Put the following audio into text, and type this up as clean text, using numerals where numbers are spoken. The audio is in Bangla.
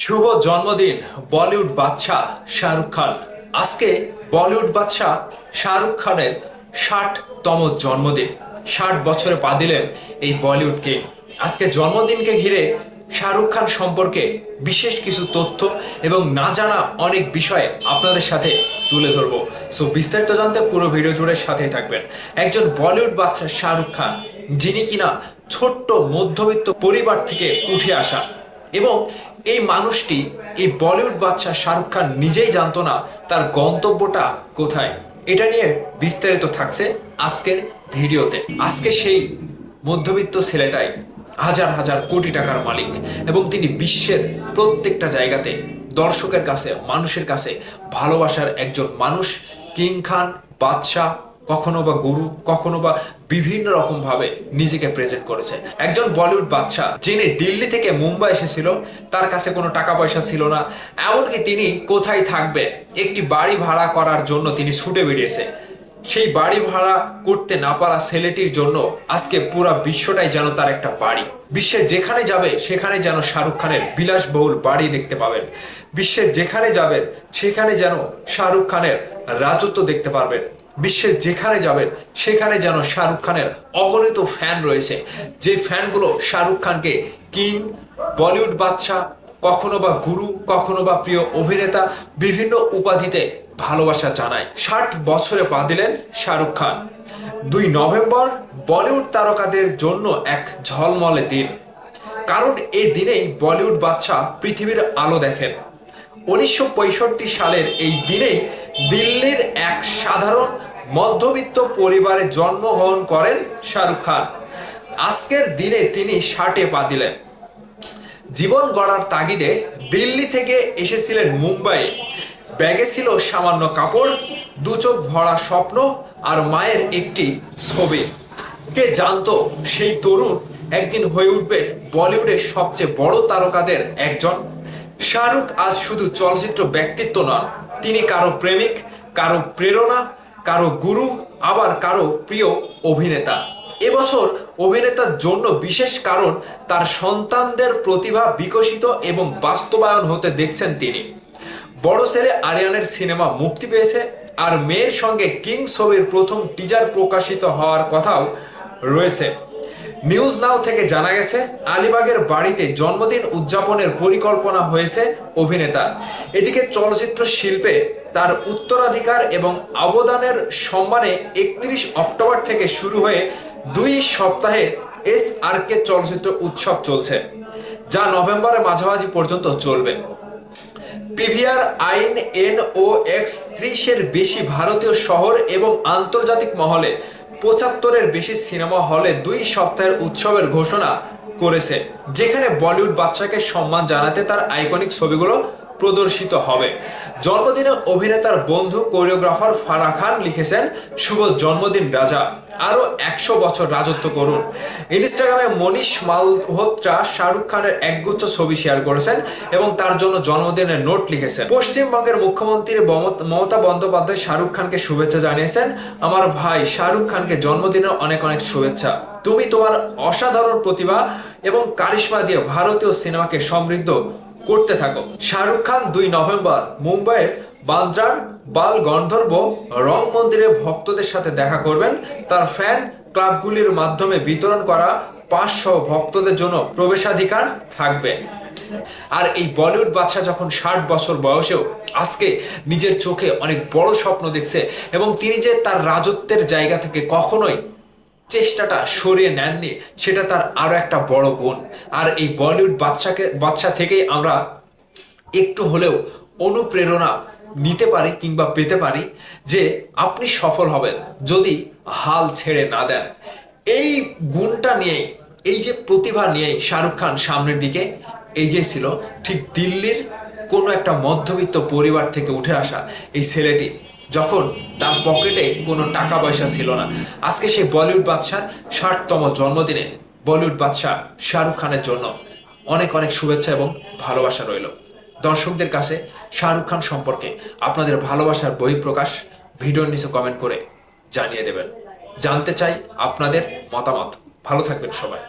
শুভ জন্মদিন বলিউড বাদশাহ শাহরুখ খান। আজকে বলিউড বাদশাহ শাহরুখ খানের ৬০তম জন্মদিন। ৬০ বছরে পা দিলেন এই বলিউডকে। আজকে জন্মদিনকে ঘিরে শাহরুখ খান সম্পর্কে বিশেষ কিছু তথ্য এবং না জানা অনেক বিষয় আপনাদের সাথে তুলে ধরবো। সো বিস্তারিত জানতে পুরো ভিডিও জুড়ে সাথেই থাকবেন। একজন বলিউড বাদশাহ শাহরুখ খান, যিনি কিনা ছোট্ট মধ্যবিত্ত পরিবার থেকে উঠে আসা, এবং এই মানুষটি, এই বলিউড বাদশাহ শাহরুখ খান নিজেই জানতো না তার গন্তব্যটা কোথায়। এটা নিয়ে বিস্তারিত থাকছে আজকের ভিডিওতে। আজকে সেই মধ্যবিত্ত ছেলেটাই হাজার হাজার কোটি টাকার মালিক, এবং তিনি বিশ্বের প্রত্যেকটা জায়গাতে দর্শকের কাছে, মানুষের কাছে ভালোবাসার একজন মানুষ। কিং খান, বাদশাহ, কখনো বা গুরু, কখনো বা বিভিন্ন রকম ভাবে নিজেকে প্রেজেন্ট করেছে। একজন বলিউড বাদশাহ, যিনি দিল্লি থেকে মুম্বাই এসেছিল, তার কাছে কোনো টাকা পয়সা ছিল না, এমনকি তিনি কোথায় থাকবে একটি বাড়ি ভাড়া করার জন্য তিনি ছুটে বেরিয়েছে। সেই বাড়ি ভাড়া করতে না পারা ছেলেটির জন্য আজকে পুরো বিশ্বটাই যেন তার একটা বাড়ি। বিশ্বের যেখানে যাবে সেখানে যেন শাহরুখ খানের বিলাসবহুল বাড়ি দেখতে পাবেন। বিশ্বের যেখানে যাবেন সেখানে যেন শাহরুখ খানের রাজত্ব দেখতে পারবেন। বিশ্বের যেখানে যাবেন সেখানে যেন শাহরুখ খানের অগণিত ফ্যান রয়েছে, যে ফ্যানগুলো শাহরুখ খানকে কিং, বলিউড বাদশাহ, কখনো বা গুরু, কখনো বা প্রিয় অভিনেতা, বিভিন্ন উপাধিতে ভালোবাসা জানায়। ৬০ বছরে পা দিলেন শাহরুখ খান। ২ নভেম্বর বলিউড তারকাদের জন্য এক ঝলমলে দিন, কারণ এই দিনেই বলিউড বাদশাহ পৃথিবীর আলো দেখেন। ১৯৬৫ সালের এই দিনেই দিল্লির এক সাধারণ মধ্যবিত্ত পরিবারে জন্মগ্রহণ করেন শাহরুখ খান। আজকের দিনে তিনি ৬০-এ পা দিলেন। জীবন গড়ার তাগিদে দিল্লি থেকে এসেছিলেন মুম্বাইয়ে। ব্যাগে ছিল সামান্য কাপড়, দু চোখ ভরা স্বপ্ন আর মায়ের একটি ছবি। কে জানতো সেই তরুণ একদিন হয়ে উঠবেন বলিউডের সবচেয়ে বড় তারকাদের একজন। শাহরুখ আজ শুধু চলচ্চিত্র ব্যক্তিত্ব নন, তিনি কারো প্রেমিক, কারো প্রেরণা, কারো গুরু, আবার কারো প্রিয় অভিনেতা। এবছর অভিনেতার জন্য বিশেষ, কারণ তার সন্তানদের প্রতিভা বিকশিত এবং বাস্তবায়ন হতে দেখছেন তিনি। বড় ছেলে আরিয়ানের সিনেমা মুক্তি পেয়েছে, আর মেয়ের সঙ্গে কিং ছবির প্রথম টিজার প্রকাশিত হওয়ার কথাও রয়েছে। নিউজ নাও থেকে জানা গেছে, আলিবাগের বাড়িতে জন্মদিন উদযাপনের পরিকল্পনা হয়েছে অভিনেতার। এদিকে চলচ্চিত্র শিল্পে তার উত্তরাধিকার এবং অবদানের সম্মানে ৩১ অক্টোবর থেকে শুরু হয়ে ২ সপ্তাহে SRK চলচ্চিত্র উৎসব চলছে, যা নভেম্বরের মাঝামাঝি পর্যন্ত চলবে। PVR INOX ৩০-এর বেশি ভারতীয় শহর এবং আন্তর্জাতিক মহলে ৭৫-এর বেশি সিনেমা হলে ২ সপ্তাহের উৎসবের ঘোষণা করেছে, যেখানে বলিউড বাদশাকে সম্মান জানাতে তার আইকনিক ছবিগুলো প্রদর্শিত হবে। জন্মদিনে অভিনেতার বন্ধু কোরিওগ্রাফার ফারাহ খান লিখেছেন, শুভ জন্মদিন রাজা, আরও ১০০ বছর রাজত্ব করুন। ইনস্টাগ্রামে মনীষ মালহোত্রা শাহরুখ খানের একগুচ্ছ ছবি শেয়ার করেছেন এবং তার জন্য জন্মদিনের নোট লিখেছেন। পশ্চিমবঙ্গের মুখ্যমন্ত্রী মমতা বন্দ্যোপাধ্যায় শাহরুখ খানকে শুভেচ্ছা জানিয়েছেন। আমার ভাই শাহরুখ খানকে জন্মদিনের অনেক অনেক শুভেচ্ছা। তুমি তোমার অসাধারণ প্রতিভা এবং কারিশমা দিয়ে ভারতীয় সিনেমাকে সমৃদ্ধ করতে থাকো। শাহরুখ খান ২ নভেম্বর মুম্বাইয়ের বান্দ্রার বাল গন্ধর্ব রং মন্দিরে ভক্তদের সাথে দেখা করবেন। তার ফ্যান ক্লাবগুলির মাধ্যমে বিতরণ করা পাস সহ ভক্তদের জন্য প্রবেশাধিকার থাকবে। আর এই বলিউড বাদশা যখন ৬০ বছর বয়সেও আজকে নিজের চোখে অনেক বড় স্বপ্ন দেখছে, এবং তিনি যে তার রাজত্বের জায়গা থেকে কখনোই চেষ্টাটা সরিয়ে নেননি, সেটা তার আরো একটা বড় গুণ। আর এই বলিউড বাদশা থেকেই আমরা একটু হলেও অনুপ্রেরণা নিতে পারি কিংবা পেতে পারি যে আপনি সফল হবেন যদি হাল ছেড়ে না দেন। এই গুণটা নিয়েই, এই যে প্রতিভা নিয়েই শাহরুখ খান সামনের দিকে এগিয়েছিল। ঠিক দিল্লির কোনো একটা মধ্যবিত্ত পরিবার থেকে উঠে আসা এই ছেলেটি, যখন তার পকেটে কোনো টাকা পয়সা ছিল না, আজকে সেই বলিউড বাদশার ৬০তম জন্মদিনে বলিউড বাদশাহ শাহরুখ খানের জন্য অনেক অনেক শুভেচ্ছা এবং ভালোবাসা রইল। দর্শকদের কাছে শাহরুখ খান সম্পর্কে আপনাদের ভালোবাসার বহিঃপ্রকাশ ভিডিওর নিচে কমেন্ট করে জানিয়ে দেবেন। জানতে চাই আপনাদের মতামত। ভালো থাকবেন সবাই।